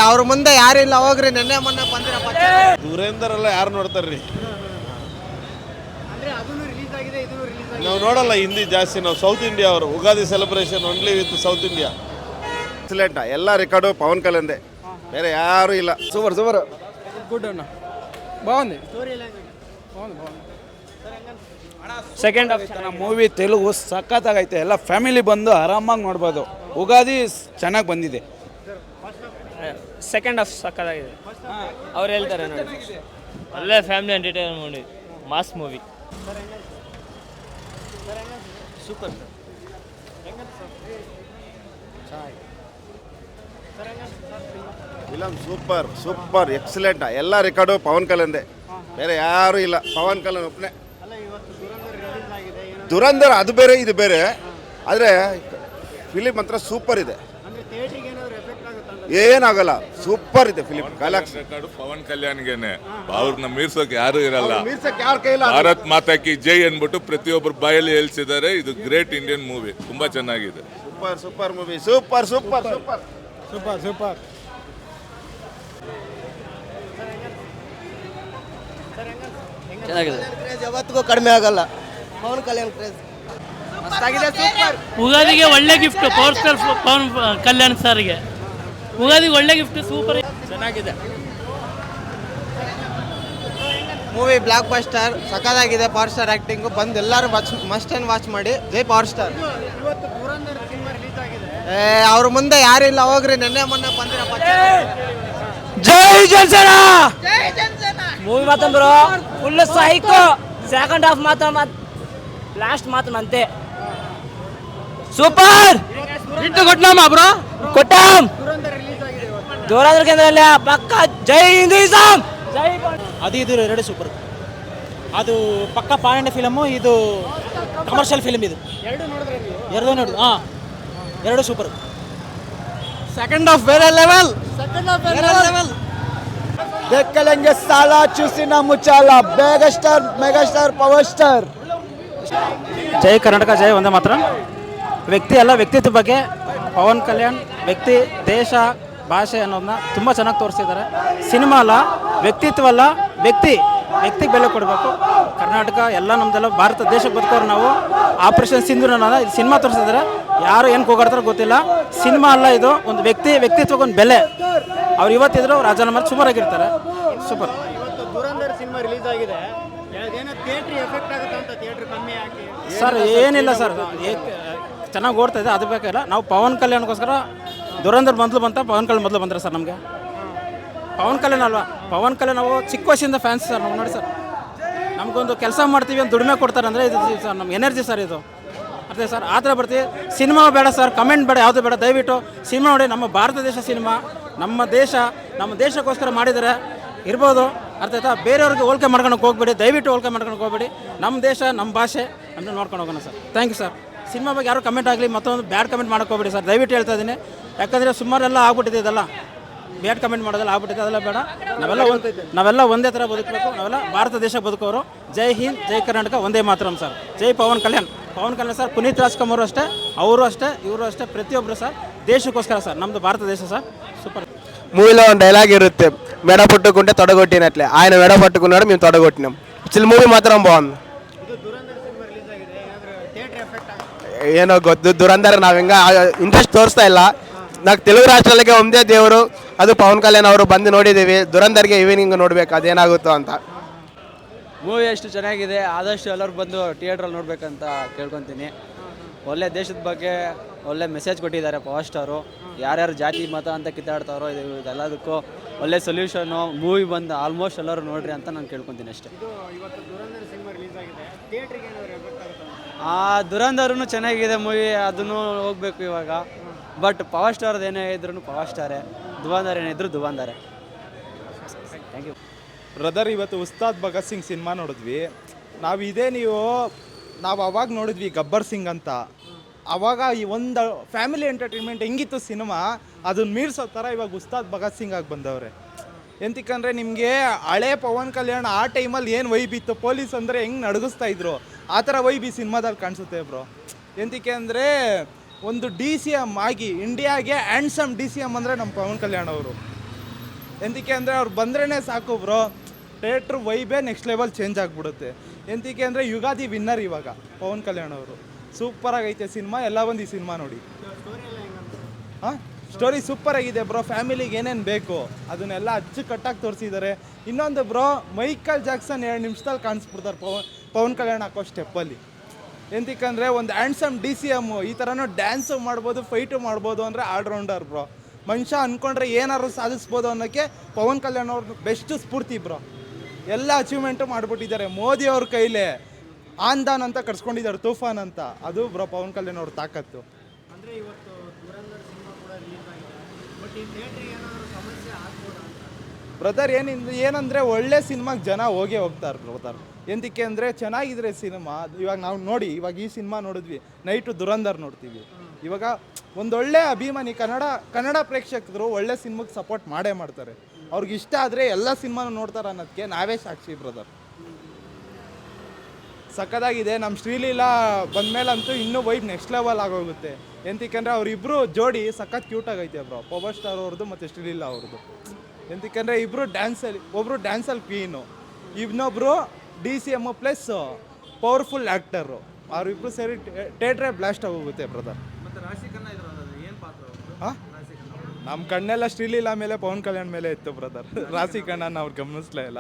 ಅವ್ರ ಮುಂದೆ ಯಾರಿಲ್ಲ ಹೋಗ್ರಿ, ನೆನ್ನೆ ಮೊನ್ನೆ ಬಂದಿರಪ್ಪ. ದುರೇಂದರ್ ಎಲ್ಲ ಯಾರು ನೋಡ್ತಾರ್ರಿ? ನಾವು ನೋಡಲ್ಲ ಹಿಂದಿ ಜಾಸ್ತಿ, ನಾವು ಸೌತ್ ಇಂಡಿಯಾ ಅವರು. Ugadi celebration only with south India. Excellent, ಎಲ್ಲ ರೆಕಾರ್ಡು ಪವನ್ ಕಲ್ಯಾಣ್ದೆ, ಬೇರೆ ಯಾರು ಇಲ್ಲ. ಸೂಪರ್ ಸೂಪರ್, ಗುಡ್ ಅಣ್ಣ, ಬಾగుంది. ಸೆಕೆಂಡ್ ಹಾಫ್ ಮೂವಿ ತೆಲುಗು ಸಖತ್ತಾಗೈತೆ, ಎಲ್ಲ ಫ್ಯಾಮಿಲಿ ಬಂದು ಆರಾಮಾಗಿ ನೋಡ್ಬೋದು. ಉಗಾದಿ ಚೆನ್ನಾಗಿ ಬಂದಿದೆ. ಸೆಕೆಂಡ್ ಹಾಫ್ ಸಖತ್ತಾಗಿದೆ. ಅವ್ರು ಹೇಳ್ತಾರೆ ನೋಡಿ, ಒಳ್ಳೆ family entertainment movie, mass movie. Super sir, film super super excellent, ಎಲ್ಲ ರೆಕಾರ್ಡು ಪವನ್ ಕಲ್ಯಾಣ್ದೆ, ಬೇರೆ ಯಾರು ಇಲ್ಲ. ಪವನ್ ಕಲ್ಯಾಣ್ ಒಬ್ಬನೇ. ದುರಂಧರ್ ಅದು ಬೇರೆ ಇದು ಬೇರೆ, ಆದರೆ ಫಿಲಿಮ್ ಮಾತ್ರ ಸೂಪರ್ ಇದೆ, ಏನಾಗಲ್ಲ, ಸೂಪರ್ ಇದೆ ಫಿಲಿಮ್. ರೆಕಾರ್ಡು ಪವನ್ ಕಲ್ಯಾಣ್ಗೆನೆ, ಅವ್ರನ್ನ ಮೀರ್ಸೋಕೆ ಯಾರು ಇರಲ್ಲ. ಯಾರ ಕೈಲ ಭಾರತ್ ಮಾತಾ ಕಿ ಜೈ ಅನ್ಬಿಟ್ಟು ಪ್ರತಿಯೊಬ್ಬರು ಬಾಯಲ್ಲಿ ಹೇಳ್ಸಿದ್ದಾರೆ. ಇದು ಗ್ರೇಟ್ ಇಂಡಿಯನ್ ಮೂವಿ, ತುಂಬಾ ಚೆನ್ನಾಗಿದೆ. Super super movie, super super super super super. ಚೆನ್ನಾಗಿದೆ, ಯಾವತ್ತಿಗೂ ಕಡಿಮೆ ಆಗಲ್ಲ. ಪವನ್ ಕಲ್ಯಾಣ್ ಕ್ರೇಜ್ ಮಸ್ತಾಗಿದೆ, ಸೂಪರ್. ಉಗಾದಿಗೆ ಒಳ್ಳೆ gift power star Pawan Kalyan ಸರ್ಗೆ. ಉಗಾದಿಗೆ ಒಳ್ಳೆ ಗಿಫ್ಟ್, ಸೂಪರ್ ಚೆನ್ನಾಗಿದೆ ಮೂವಿ. ಬ್ಲಾಕ್ ಬಸ್ಟರ್ ಸಖತ್ತಾಗಿದೆ. ಪವರ್ ಸ್ಟಾರ್ ಆಕ್ಟಿಂಗು ಬಂದು ಎಲ್ಲರೂ ಮಸ್ಟ್ ಅಂಡ್ ವಾಚ್ ಮಾಡಿ. ಜೈ ಪವರ್ ಸ್ಟಾರ್. ಅವ್ರ ಮುಂದೆ ಯಾರಿಲ್ಲ ಹೋಗ್ರಿ, ನೆನ್ನೆ ಮೊನ್ನೆ ಬಂದಿರಪ್ಪ. ಜೈ ಜನಸೇನ ಮೂವಿ ಮಾತ್ರ bro full psycho. Second half ಮಾತ್ರ ಲಾಸ್ಟ್ ಮಾತ್ರ ಅಂತೆ ಸೂಪರ್ ಹಿಟ್ಟು ಕೊಟ್ಟನಮ್ಮ ಬ್ರೋ, ಕೊಟ್ಟಾಮ್ ದುರಂಧರ ಕೇಂದ್ರಲ್ಲ ಪಕ್ಕ. ಜೈ ಹಿಂದೂಯಿಸಂ, ಜೈ. ಅದು ಇದು ಎರಡು ಸೂಪರ್. ಅದು ಪಕ್ಕ ಪಾಂಡೆ ಫಿಲಮು, ಇದು ಕಮರ್ಷಿಯಲ್ ಫಿಲಮ್. ಇದು ಎರಡು ನೋಡು, ಹಾಂ, ಎರಡು ಸೂಪರ್. ಸೆಕೆಂಡ್ ಹಾಫ್ ಬೇರೆ ಲೆವೆಲ್, ಸೆಕೆಂಡ್ ಹಾಫ್ ಬೇರೆ ಲೆವೆಲ್. ದೆಕ್ಕಲೆಂಗೆ ಸಾಲ ಚೂಸಿನ ಮುಚ್ಚಾಲ. Megastar power star. ಜೈ ಕರ್ನಾಟಕ, ಜೈ ಒಂದೇ ಮಾತ್ರ. ವ್ಯಕ್ತಿ ಅಲ್ಲ, ವ್ಯಕ್ತಿತ್ವ ಬಗ್ಗೆ ಪವನ್ ಕಲ್ಯಾಣ್ ವ್ಯಕ್ತಿ, ದೇಶ, ಭಾಷೆ ಅನ್ನೋದನ್ನ ತುಂಬ ಚೆನ್ನಾಗಿ ತೋರಿಸಿದ್ದಾರೆ. ಸಿನಿಮಾ ಅಲ್ಲ, ವ್ಯಕ್ತಿತ್ವ ಅಲ್ಲ, ವ್ಯಕ್ತಿಗೆ ಬೆಲೆ ಕೊಡಬೇಕು. ಕರ್ನಾಟಕ ಎಲ್ಲ ನಮ್ಮದೆಲ್ಲ ಭಾರತ ದೇಶಕ್ಕೆ ಬದುಕೋರು ನಾವು. ಆಪರೇಷನ್ ಸಿಂಧೂರ ಅನ್ನೋದು ಇದು ಸಿನಿಮಾ ತೋರಿಸಿದ್ದಾರೆ. ಯಾರು ಏನು ಕೂಗಾಡ್ತಾರೋ ಗೊತ್ತಿಲ್ಲ. ಸಿನಿಮಾ ಅಲ್ಲ, ಇದು ಒಂದು ವ್ಯಕ್ತಿತ್ವಕ್ಕೆ ಒಂದು ಬೆಲೆ. ಅವ್ರು ಇವತ್ತಿದ್ರು ರಾಜೀನಾಮೆ ಸೂಪರ್ ಆಗಿರ್ತಾರೆ. ಸೂಪರ್. ದುರಂಧರ್ ಸಿನಿಮಾ ರಿಲೀಸ್ ಆಗಿದೆ, ಥಿಯೇಟರ್ ಎಫೆಕ್ಟ್ ಆಗುತ್ತೆ ಅಂತ ಥಿಯೇಟರ್ ಕಮ್ಮಿ ಹಾಕಿ. ಸರ್ ಏನಿಲ್ಲ ಸರ್, ಚೆನ್ನಾಗಿ ಓಡ್ತಾ ಇದೆ, ಅದು ಬೇಕಿಲ್ಲ. ನಾವು ಪವನ್ ಕಲ್ಯಾಣ್ಗೋಸ್ಕರ ದುರಂಧರ್ ಮೊದಲು ಪವನ್ ಕಲ್ಯಾಣ್ ಮೊದಲು ಬಂದರೆ ಸರ್. ನಮಗೆ ಪವನ್ ಕಲ್ಯಾಣ್ ಅಲ್ವಾ, ಪವನ್ ಕಲ್ಯಾಣ್ ನಾವು ಚಿಕ್ಕ ವಯಸ್ಸಿಂದ ಫ್ಯಾನ್ಸ್ ಸರ್. ನಾವು ನೋಡಿ ಸರ್, ನಮಗೊಂದು ಕೆಲಸ ಮಾಡ್ತೀವಿ ಅಂತ ದುಡಿಮೆ ಕೊಡ್ತಾರೆ ಅಂದರೆ ಇದು ಸರ್ ನಮ್ಮ ಎನರ್ಜಿ ಸರ್. ಇದು ಅದೇ ಸರ್, ಆ ಥರ ಬರ್ತೀವಿ. ಸಿನಿಮಾ ಬೇಡ ಸರ್, ಕಮೆಂಟ್ ಬೇಡ, ಯಾವುದು ಬೇಡ. ದಯವಿಟ್ಟು ಸಿನಿಮಾ ನೋಡಿ. ನಮ್ಮ ಭಾರತ ದೇಶ ಸಿನಿಮಾ, ನಮ್ಮ ದೇಶಕ್ಕೋಸ್ಕರ ಮಾಡಿದರೆ ಇರ್ಬೋದು, ಅರ್ಥ ಆಯ್ತಾ? ಬೇರೆಯವ್ರಿಗೆ ಹೋಲಿಕೆ ಮಾಡ್ಕೊಳಕ್ಕೆ ಹೋಗ್ಬೇಡಿ, ದಯವಿಟ್ಟು ಹೋಲಿಕೆ ಮಾಡ್ಕೊಳಕ್ಕೆ ಹೋಗ್ಬೇಡಿ. ನಮ್ಮ ದೇಶ, ನಮ್ಮ ಭಾಷೆ ನಮ್ಮನ್ನು ನೋಡ್ಕೊಂಡು ಹೋಗೋಣ sir. Thank you sir. Cinema ಬಗ್ಗೆ ಯಾರು ಕಮೆಂಟ್ ಆಗಲಿ, ಮತ್ತೊಂದು ಬ್ಯಾಡ್ ಕಮೆಂಟ್ ಮಾಡೋಕೆ ಹೋಗ್ಬೇಡಿ ಸರ್, ದಯವಿಟ್ಟು ಹೇಳ್ತಾ ಇದ್ದೀನಿ. ಯಾಕಂದರೆ ಸುಮಾರೆಲ್ಲ ಆಗ್ಬಿಟ್ಟಿದೆ ಇದೆಲ್ಲ, ಬ್ಯಾಡ್ ಕಮೆಂಟ್ ಮಾಡೋದೆಲ್ಲ ಆಗ್ಬಿಟ್ಟಿದೆ, ಅದೆಲ್ಲ ಬೇಡ. ನಾವೆಲ್ಲ ಒಂದೇ ಥರ ಬದುಕಬೇಕು, ನಾವೆಲ್ಲ ಭಾರತ ದೇಶ ಬದುಕೋರು. ಜೈ ಹಿಂದ್, ಜೈ ಕರ್ನಾಟಕ, ಒಂದೇ ಮಾತರಂ ಸರ್. ಜೈ ಪವನ್ ಕಲ್ಯಾಣ್ ಸರ್. ಪುನೀತ್ ರಾಜ್ಕುಮಾರ್ ಅಷ್ಟೇ, ಅವರು ಅಷ್ಟೇ, ಇವರು ಅಷ್ಟೇ, ಪ್ರತಿಯೊಬ್ಬರು ಸರ್ ದೇಶಕ್ಕೋಸ್ಕರ ಸರ್. ನಮ್ಮದು ಭಾರತ ದೇಶ ಸರ್, ಸೂಪರ್. మూవీలో డైలాగ్ ఇರುತ್ತೆ, మెడ పట్టుకుంటే తొడగొట్టినట్లే. ఆయన మెడ పట్టుకున్నాడు, మేము తొడగొట్టినాం. అసలు మూవీ మాత్రం బాగుంది. ಏನೋ ಗೊತ್ತು, ದುರಂಧರ್ ನಾವು ಹಿಂಗೆ ಇಂಟ್ರೆಸ್ಟ್ ತೋರಿಸ್ತಾ ಇಲ್ಲ. ನಾವು ತೆಲುಗು ರಾಷ್ಟ್ರಗಳಿಗೆ ಒಂದೇ ದೇವರು, ಅದು ಪವನ್ ಕಲ್ಯಾಣ್ ಅವರು ಬಂದು ನೋಡಿದ್ದೀವಿ. ದುರಂಧರ್ಗೆ ಈವ್ನಿಂಗ್ ನೋಡಬೇಕು ಅದೇನಾಗುತ್ತೋ ಅಂತ. ಮೂವಿ ಎಷ್ಟು ಚೆನ್ನಾಗಿದೆ, ಆದಷ್ಟು ಎಲ್ಲರೂ ಬಂದು ಥಿಯೇಟ್ರಲ್ಲಿ ನೋಡ್ಬೇಕಂತ ಕೇಳ್ಕೊತೀನಿ. ಒಳ್ಳೆ ದೇಶದ ಬಗ್ಗೆ ಒಳ್ಳೆ ಮೆಸೇಜ್ ಕೊಟ್ಟಿದ್ದಾರೆ ಪವರ್ ಸ್ಟಾರು. ಯಾರ್ಯಾರು ಜಾತಿ ಮತ ಅಂತ ಕಿತ್ತಾಡ್ತಾರೋ ಇದೆಲ್ಲದಕ್ಕೂ ಒಳ್ಳೆ ಸೊಲ್ಯೂಷನು. ಮೂವಿ ಬಂದು ಆಲ್ಮೋಸ್ಟ್ ಎಲ್ಲರೂ ನೋಡ್ರಿ ಅಂತ ನಾನು ಕೇಳ್ಕೊತೀನಿ ಅಷ್ಟೇ. ದುರಂಧರೂ ಚೆನ್ನಾಗಿದೆ ಮೂವಿ, ಅದನ್ನು ಹೋಗ್ಬೇಕು ಇವಾಗ. ಬಟ್ ಪವರ್ ಸ್ಟಾರ್ದು ಏನೇ ಇದ್ರೂ ಪವರ್ ಸ್ಟಾರೇ, ದುವಂದರ್ ಏನಿದ್ರು ದುವಂದರೇ. Thank you brother. ಇವತ್ತು ಉಸ್ತಾದ್ ಭಗತ್ ಸಿಂಗ್ ಸಿನಿಮಾ ನೋಡಿದ್ವಿ ನಾವು ಅವಾಗ ನೋಡಿದ್ವಿ ಗಬ್ಬರ್ ಸಿಂಗ್ ಅಂತ. ಅವಾಗ ಈ ಒಂದು ಫ್ಯಾಮಿಲಿ ಎಂಟರ್ಟೈನ್ಮೆಂಟ್ ಹೆಂಗಿತ್ತು ಸಿನಿಮಾ, ಅದನ್ನ ಮೀರ್ಸೋ ಥರ ಇವಾಗ ಉಸ್ತಾದ್ ಭಗತ್ ಸಿಂಗ್ ಆಗಿ ಬಂದವ್ರೆ. ಎಂತಕ್ಕಂದರೆ ನಿಮಗೆ ಹಳೆ ಪವನ್ ಕಲ್ಯಾಣ್ ಆ ಟೈಮಲ್ಲಿ ಏನು ವೈಬ್ ಇತ್ತು, ಪೊಲೀಸ್ ಅಂದರೆ ಹೆಂಗೆ ನಡಗಿಸ್ತಾ ಇದ್ರು, ಆ ಥರ ವೈಬ್ ಈ ಸಿನಿಮಾದಲ್ಲಿ ಕಾಣಿಸುತ್ತೆ ಬ್ರೋ. ಎಂತಕ್ಕೆ ಅಂದರೆ ಒಂದು DCM ಆಗಿ ಇಂಡಿಯಾಗೆ ಹ್ಯಾಂಡ್ಸಮ್ DCM ಅಂದರೆ ನಮ್ಮ ಪವನ್ ಕಲ್ಯಾಣ್ ಅವರು. ಎಂತಕ್ಕೆ ಅಂದರೆ ಅವ್ರು ಬಂದ್ರೇ ಸಾಕು ಬ್ರೋ, ಥಿಯೇಟ್ರ್ ವೈಬೇ ನೆಕ್ಸ್ಟ್ ಲೆವೆಲ್ ಚೇಂಜ್ ಆಗಿಬಿಡುತ್ತೆ. ಎಂತಕ್ಕೆ ಅಂದರೆ ಯುಗಾದಿ ವಿನ್ನರ್ ಇವಾಗ ಪವನ್ ಕಲ್ಯಾಣ್ ಅವರು. ಸೂಪರಾಗೈತೆ ಸಿನಿಮಾ, ಎಲ್ಲ ಬಂದು ಈ ಸಿನಿಮಾ ನೋಡಿ. ಹಾಂ, ಸ್ಟೋರಿ ಸೂಪರಾಗಿದೆ ಬ್ರೋ. ಫ್ಯಾಮಿಲಿಗೆ ಏನೇನು ಬೇಕು ಅದನ್ನೆಲ್ಲ ಅಚ್ಚುಕಟ್ಟಾಗಿ ತೋರಿಸಿದ್ದಾರೆ. ಇನ್ನೊಂದು ಬ್ರೋ, ಮೈಕಲ್ ಜಾಕ್ಸನ್ 2 ನಿಮಿಷದಲ್ಲಿ ಕಾಣಿಸ್ಬಿಡ್ತಾರೆ ಪವನ್ ಕಲ್ಯಾಣ್ ಹಾಕೋ ಸ್ಟೆಪ್ಪಲ್ಲಿ. ಎಂತಕ್ಕಂದರೆ ಒಂದು ಹ್ಯಾಂಡ್ಸಮ್ DCM, ಈ ಥರನೂ ಡ್ಯಾನ್ಸು ಮಾಡ್ಬೋದು, ಫೈಟು ಮಾಡ್ಬೋದು ಅಂದರೆ ಆಲ್ರೌಂಡರ್ ಬ್ರೋ. ಮನುಷ್ಯ ಅಂದ್ಕೊಂಡ್ರೆ ಏನಾದ್ರು ಸಾಧಿಸ್ಬೋದು ಅನ್ನೋಕ್ಕೆ ಪವನ್ ಕಲ್ಯಾಣ್ ಅವ್ರ ಬೆಸ್ಟ್ ಸ್ಫೂರ್ತಿ ಬ್ರೋ. ಎಲ್ಲ ಅಚೀವ್ಮೆಂಟು ಮಾಡಿಬಿಟ್ಟಿದ್ದಾರೆ. ಮೋದಿ ಅವ್ರ ಕೈಲೇ ಆಂದಾನ್ ಅಂತ ಕರ್ಸ್ಕೊಂಡಿದ್ದಾರೆ, ತೂಫಾನ್ ಅಂತ. ಅದು ಬ್ರೋ ಪವನ್ ಕಲ್ಯಾಣ್ ಅವ್ರ ತಾಕತ್ತು. ಅಂದರೆ ಇವತ್ತು ದುರಂಧರ್ ಸಿನಿಮಾ ಕೂಡ ರಿಲೀಸ್ ಆಗಿದೆ, ಬಟ್ ಈ ಥಿಯೇಟ್ರಿಗೆ ಏನಾದರೂ ಸಮಸ್ಯೆ ಆಗ್ಬೋದಾ ಅಂತ? ಬ್ರದರ್ ಏನಂದರೆ ಒಳ್ಳೆ ಸಿನಿಮಾಗೆ ಜನ ಹೋಗೇ ಹೋಗ್ತಾರೆ ಬ್ರದರ್. ಎಂತಕ್ಕೆ ಅಂದರೆ ಚೆನ್ನಾಗಿದ್ರೆ ಸಿನಿಮಾ. ಇವಾಗ ನಾವು ನೋಡಿ, ಇವಾಗ ಈ ಸಿನಿಮಾ ನೋಡಿದ್ವಿ, ನೈಟು ದುರಂಧರ್ ನೋಡ್ತೀವಿ. ಇವಾಗ ಒಂದೊಳ್ಳೆ ಅಭಿಮಾನಿ ಕನ್ನಡ ಪ್ರೇಕ್ಷಕರು ಒಳ್ಳೆ ಸಿನಿಮಾಗೆ ಸಪೋರ್ಟ್ ಮಾಡೇ ಮಾಡ್ತಾರೆ. ಅವ್ರಿಗೆ ಇಷ್ಟ ಆದರೆ ಎಲ್ಲ ಸಿನಿಮಾನು ನೋಡ್ತಾರೆ ಅನ್ನೋದಕ್ಕೆ ನಾವೇ ಸಾಕ್ಷಿ ಬ್ರದರ್. ಸಕ್ಕದಾಗಿದೆ. ನಮ್ಮ ಶ್ರೀಲೀಲಾ ಬಂದಮೇಲಂತೂ ಇನ್ನೂ ವೈಬ್ ನೆಕ್ಸ್ಟ್ ಲೆವೆಲ್ ಆಗೋಗುತ್ತೆ. ಎಂತಕ್ಕಂದರೆ ಅವರಿಬ್ಬರು ಜೋಡಿ ಸಖತ್ ಕ್ಯೂಟ್ ಆಗೈತೆ ಬ್ರೋ, ಪವರ್ ಸ್ಟಾರ್ ಅವ್ರದ್ದು ಮತ್ತು ಶ್ರೀಲೀಲಾ ಅವ್ರದ್ದು. ಎಂತಕ್ಕಂದರೆ ಇಬ್ಬರು ಒಬ್ಬರು ಡ್ಯಾನ್ಸಲ್ಲಿ ಕ್ವೀನು, ಇನ್ನೊಬ್ಬರು DCM ಪ್ಲಸ್ ಪವರ್ಫುಲ್ ಆ್ಯಕ್ಟರು. ಅವರಿಬ್ಬರು ಸೇರಿ ಥಿಯೇಟ್ರೇ ಬ್ಲಾಸ್ಟ್ ಆಗೋಗುತ್ತೆ ಬ್ರದರ್. ಹಾಂ, ನಮ್ಮ ಕಣ್ಣೆಲ್ಲ ಶ್ರೀಲೀಲಾ ಮೇಲೆ ಪವನ್ ಕಲ್ಯಾಣ್ ಮೇಲೆ ಇತ್ತು ಬ್ರದರ್. ರಾಶಿ ಕಣ್ಣನ ಅವ್ರು ಗಮನಿಸ್ಲೇ ಇಲ್ಲ.